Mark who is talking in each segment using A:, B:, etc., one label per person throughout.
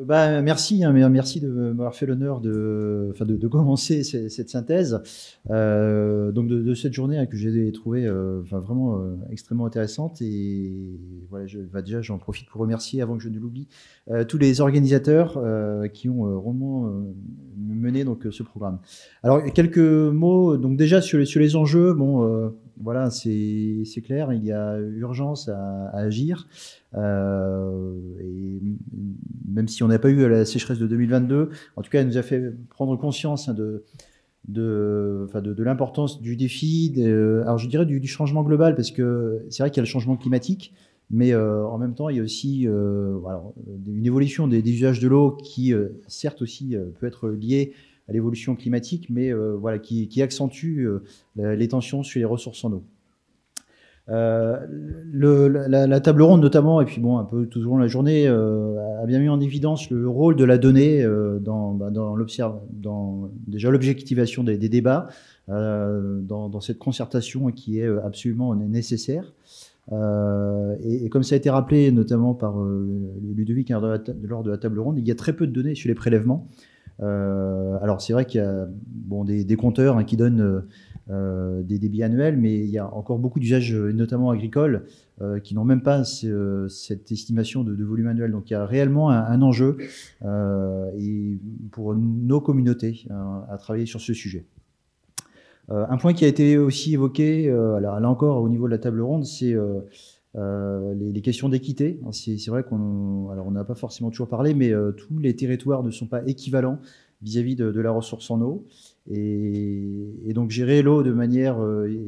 A: Merci, hein, merci de m'avoir fait l'honneur de commencer cette synthèse donc de cette journée hein, que j'ai trouvée vraiment extrêmement intéressante. Et voilà, déjà, j'en profite pour remercier, avant que je ne l'oublie, tous les organisateurs qui ont rondement mené donc, ce programme. Alors, quelques mots donc déjà sur les enjeux. Bon, voilà, c'est clair, il y a urgence à agir. Et même si on n'a pas eu la sécheresse de 2022, en tout cas, elle nous a fait prendre conscience hein, de l'importance du défi, alors je dirais du changement global, parce que c'est vrai qu'il y a le changement climatique, mais en même temps, il y a aussi voilà, une évolution des usages de l'eau qui, certes aussi, peut être liée à l'évolution climatique, mais voilà, qui accentue les tensions sur les ressources en eau. La table ronde notamment, et puis bon, un peu tout au long de la journée, a bien mis en évidence le rôle de la donnée dans déjà l'objectivation des débats, dans cette concertation qui est absolument nécessaire. Et comme ça a été rappelé notamment par Ludovic hein, lors de la table ronde, il y a très peu de données sur les prélèvements. Alors c'est vrai qu'il y a bon, des compteurs hein, qui donnent des débits annuels, mais il y a encore beaucoup d'usages, notamment agricoles, qui n'ont même pas cette estimation de volume annuel. Donc il y a réellement un enjeu et pour nos communautés à travailler sur ce sujet. Un point qui a été aussi évoqué, alors là encore au niveau de la table ronde, c'est les questions d'équité. C'est vrai on n'a pas forcément toujours parlé, mais tous les territoires ne sont pas équivalents vis-à-vis de la ressource en eau. Et donc gérer l'eau de manière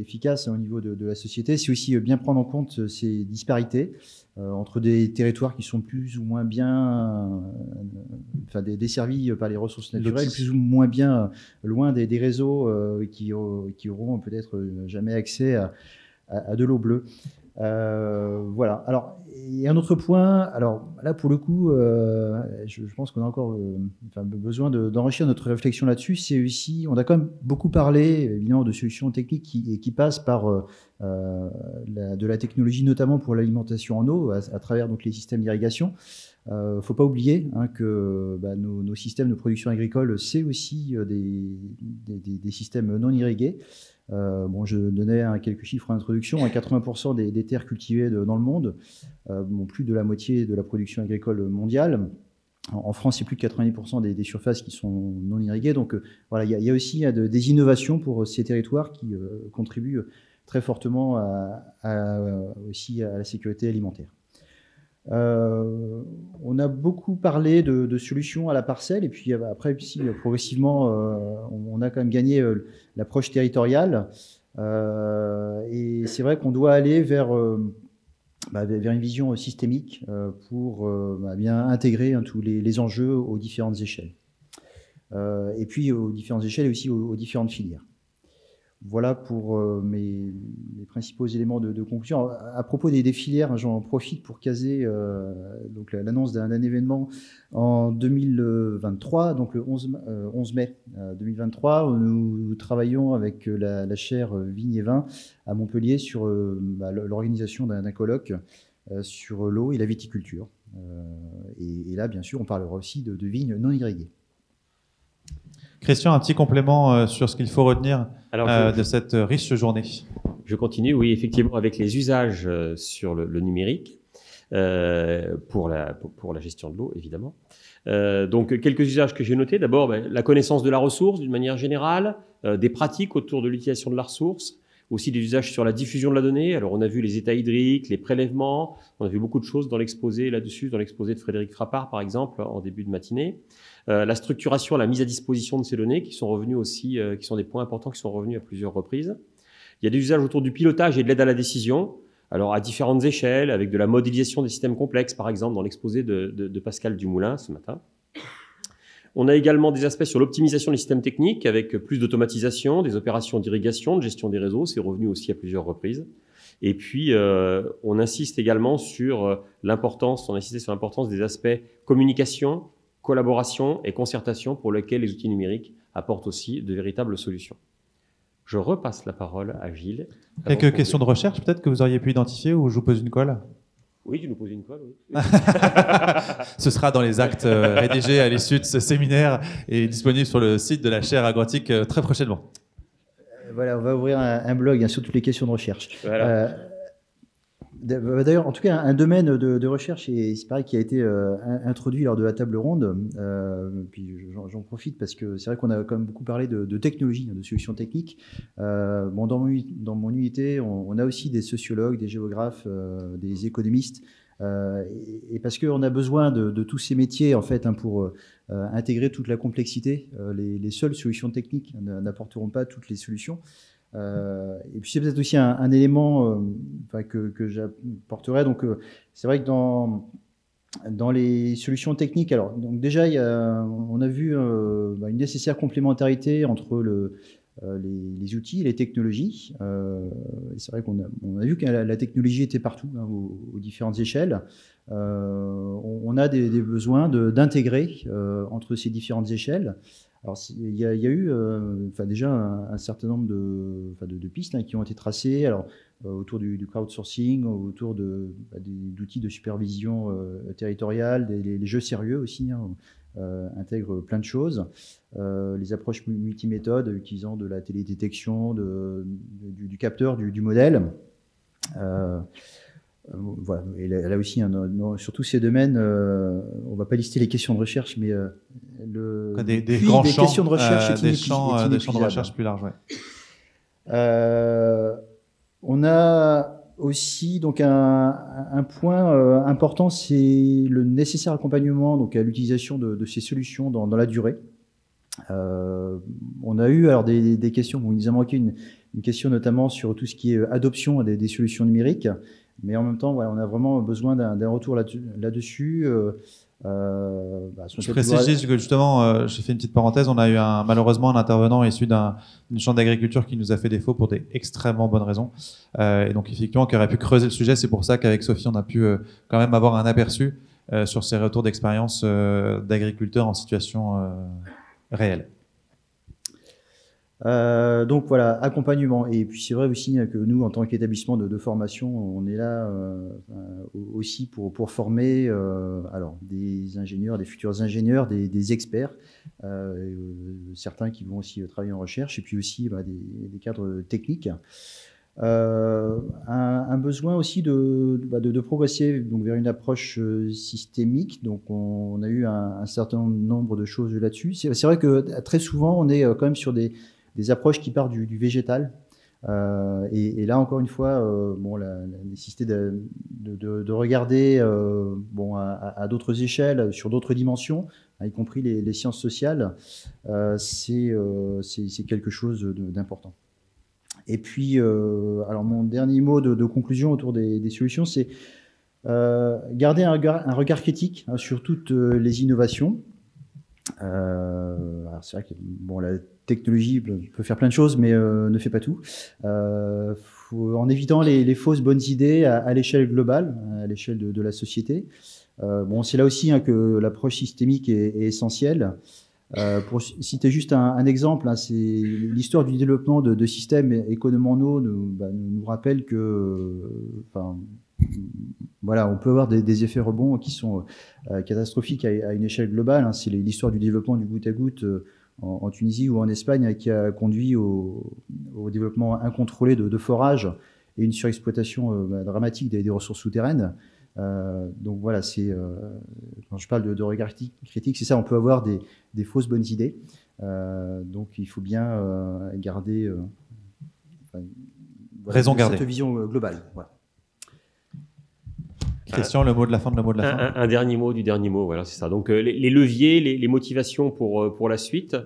A: efficace au niveau de la société, c'est aussi bien prendre en compte ces disparités entre des territoires qui sont plus ou moins bien desservis par les ressources naturelles, plus ou moins bien loin des réseaux qui auront peut-être jamais accès à de l'eau bleue. Voilà. Alors, il y a un autre point. Alors là, pour le coup, je pense qu'on a encore besoin d'enrichir notre réflexion là-dessus. C'est aussi, on a quand même beaucoup parlé, évidemment, de solutions techniques qui passent par de la technologie, notamment pour l'alimentation en eau, à travers donc les systèmes d'irrigation. Faut pas oublier hein, que nos systèmes de production agricole, c'est aussi des systèmes non irrigués. Bon, je donnais quelques chiffres en introduction. 80% des terres cultivées dans le monde, plus de la moitié de la production agricole mondiale. En France, c'est plus de 90% des surfaces qui sont non irriguées. Donc voilà, il y a aussi des innovations pour ces territoires qui contribuent très fortement aussi à la sécurité alimentaire. On a beaucoup parlé de solutions à la parcelle, et puis après, progressivement, on a quand même gagné l'approche territoriale. Et c'est vrai qu'on doit aller vers une vision systémique pour bien intégrer hein, tous les enjeux aux différentes échelles. Et puis aux différentes échelles et aussi aux différentes filières. Voilà pour mes principaux éléments de conclusion. Alors, à propos des filières, j'en profite pour caser donc l'annonce d'un événement en 2023, donc le 11 mai 2023, où nous travaillons avec la chaire Vignes et Vins à Montpellier sur l'organisation d'un colloque sur l'eau et la viticulture. Et là, bien sûr, on parlera aussi de vignes non irriguées.
B: Christian, un petit complément sur ce qu'il faut retenir de cette riche journée.
C: Je continue, oui, effectivement, avec les usages sur le numérique pour la gestion de l'eau, évidemment. Donc, quelques usages que j'ai notés. D'abord, la connaissance de la ressource d'une manière générale, des pratiques autour de l'utilisation de la ressource, aussi des usages sur la diffusion de la donnée. Alors, on a vu les états hydriques, les prélèvements, on a vu beaucoup de choses dans l'exposé là-dessus, dans l'exposé de Frédéric Frappard, par exemple, en début de matinée. La structuration, la mise à disposition de ces données qui sont revenus aussi, qui sont des points importants qui sont revenus à plusieurs reprises. Il y a des usages autour du pilotage et de l'aide à la décision, alors à différentes échelles, avec de la modélisation des systèmes complexes, par exemple, dans l'exposé de Pascal Dumoulin ce matin. On a également des aspects sur l'optimisation des systèmes techniques, avec plus d'automatisation, des opérations d'irrigation, de gestion des réseaux, c'est revenu aussi à plusieurs reprises. Et puis, on insiste également sur l'importance des aspects communication, collaboration et concertation pour lesquels les outils numériques apportent aussi de véritables solutions. Je repasse la parole à Gilles.
B: Quelques questions de recherche peut-être que vous auriez pu identifier ou je vous pose une colle?
C: Oui, tu nous poses une colle, oui.
B: Ce sera dans les actes rédigés à l'issue de ce séminaire et disponible sur le site de la chaire Agrotique très prochainement.
A: Voilà, on va ouvrir un blog sur toutes les questions de recherche.
C: Voilà.
A: D'ailleurs, en tout cas, un domaine de recherche, et c'est pareil, qui a été introduit lors de la table ronde. Puis j'en profite parce que c'est vrai qu'on a quand même beaucoup parlé de technologie, de solutions techniques. Bon, dans mon unité, on a aussi des sociologues, des géographes, des économistes, et parce qu'on a besoin de tous ces métiers en fait pour intégrer toute la complexité. Les seules solutions techniques n'apporteront pas toutes les solutions. Et puis c'est peut-être aussi un élément que j'apporterai. Donc c'est vrai que dans les solutions techniques, alors donc déjà on a vu une nécessaire complémentarité entre les outils et les technologies. Et c'est vrai qu'on a vu que la technologie était partout, aux différentes échelles. On a des besoins d'intégrer entre ces différentes échelles. Alors, il y a eu déjà un certain nombre de pistes qui ont été tracées autour du crowdsourcing, autour d'outils de supervision territoriale, les jeux sérieux aussi intègrent plein de choses. Les approches multiméthodes utilisant de la télédétection, du capteur, du modèle. Voilà. Et là aussi, sur tous ces domaines, on ne va pas lister les questions de recherche, mais
B: des grands champs,
A: questions de recherche,
B: des champs de recherche plus larges. Ouais.
A: On a aussi donc un point important, c'est le nécessaire accompagnement donc à l'utilisation de ces solutions dans la durée. On a eu alors des questions. Bon, il nous a manqué une question notamment sur tout ce qui est adoption des solutions numériques. Mais en même temps, voilà, on a vraiment besoin d'un retour là-dessus.
B: Je précise juste que justement, j'ai fait une petite parenthèse, on a eu malheureusement un intervenant issu d'une chambre d'agriculture qui nous a fait défaut pour des extrêmement bonnes raisons. Et donc effectivement, qui aurait pu creuser le sujet. C'est pour ça qu'avec Sophie, on a pu quand même avoir un aperçu sur ces retours d'expérience d'agriculteurs en situation réelle.
A: Donc voilà, accompagnement. Et puis c'est vrai aussi que nous, en tant qu'établissement de formation, on est là aussi pour former des ingénieurs, des futurs ingénieurs, des experts, certains qui vont aussi travailler en recherche, et puis aussi des cadres techniques. Un besoin aussi de progresser donc vers une approche systémique. Donc on a eu un certain nombre de choses là-dessus. C'est vrai que très souvent, on est quand même sur des approches qui partent du végétal. Et là, encore une fois, la nécessité de regarder à d'autres échelles, sur d'autres dimensions, y compris les sciences sociales, c'est quelque chose d'important. Et puis, alors mon dernier mot de conclusion autour des solutions, c'est garder un regard critique sur toutes les innovations. C'est vrai que la technologie peut faire plein de choses, mais ne fait pas tout. En évitant les fausses bonnes idées à l'échelle globale, à l'échelle de la société. C'est là aussi que l'approche systémique est essentielle. Pour citer juste un exemple, c'est l'histoire du développement de systèmes économonaux nous rappelle que on peut avoir des effets rebonds qui sont catastrophiques à une échelle globale. C'est l'histoire du développement du goutte à goutte en Tunisie ou en Espagne qui a conduit au développement incontrôlé de forages et une surexploitation dramatique des ressources souterraines. Donc voilà, quand je parle de regard critique, c'est ça, on peut avoir des fausses bonnes idées. Donc il faut bien garder cette vision globale. Voilà.
B: Christian, le mot de la fin de le mot de la fin.
C: Un dernier mot du dernier mot, voilà, c'est ça. Donc les leviers, les motivations pour la suite.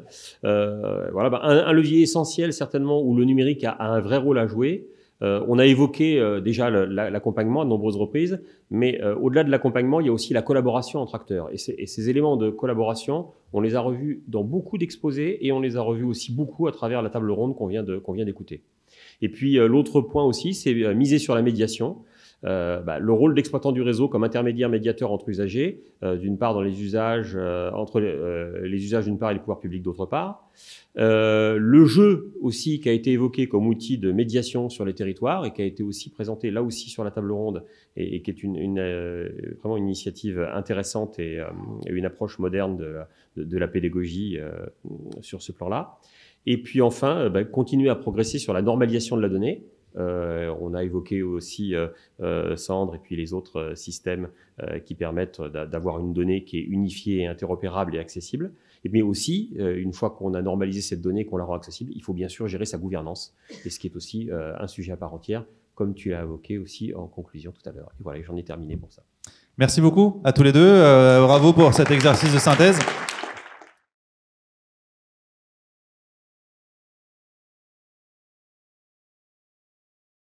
C: Un levier essentiel certainement où le numérique a un vrai rôle à jouer. On a évoqué déjà l'accompagnement à de nombreuses reprises, mais au-delà de l'accompagnement, il y a aussi la collaboration entre acteurs. Et ces éléments de collaboration, on les a revus dans beaucoup d'exposés et on les a revus aussi beaucoup à travers la table ronde qu'on vient d'écouter. Et puis l'autre point aussi, c'est miser sur la médiation. le rôle d'exploitant du réseau comme intermédiaire médiateur entre usagers, d'une part dans les usages, entre les usages d'une part et les pouvoirs publics d'autre part. Le jeu aussi qui a été évoqué comme outil de médiation sur les territoires et qui a été aussi présenté là aussi sur la table ronde et qui est vraiment une initiative intéressante et une approche moderne de la pédagogie sur ce plan-là. Et puis enfin, continuer à progresser sur la normalisation de la donnée. On a évoqué aussi Sandre et puis les autres systèmes qui permettent d'avoir une donnée qui est unifiée et interopérable et accessible. Mais aussi, une fois qu'on a normalisé cette donnée, qu'on la rend accessible, il faut bien sûr gérer sa gouvernance, et ce qui est aussi un sujet à part entière, comme tu l'as évoqué aussi en conclusion tout à l'heure. Et voilà, j'en ai terminé pour ça.
B: Merci beaucoup à tous les deux. Bravo pour cet exercice de synthèse.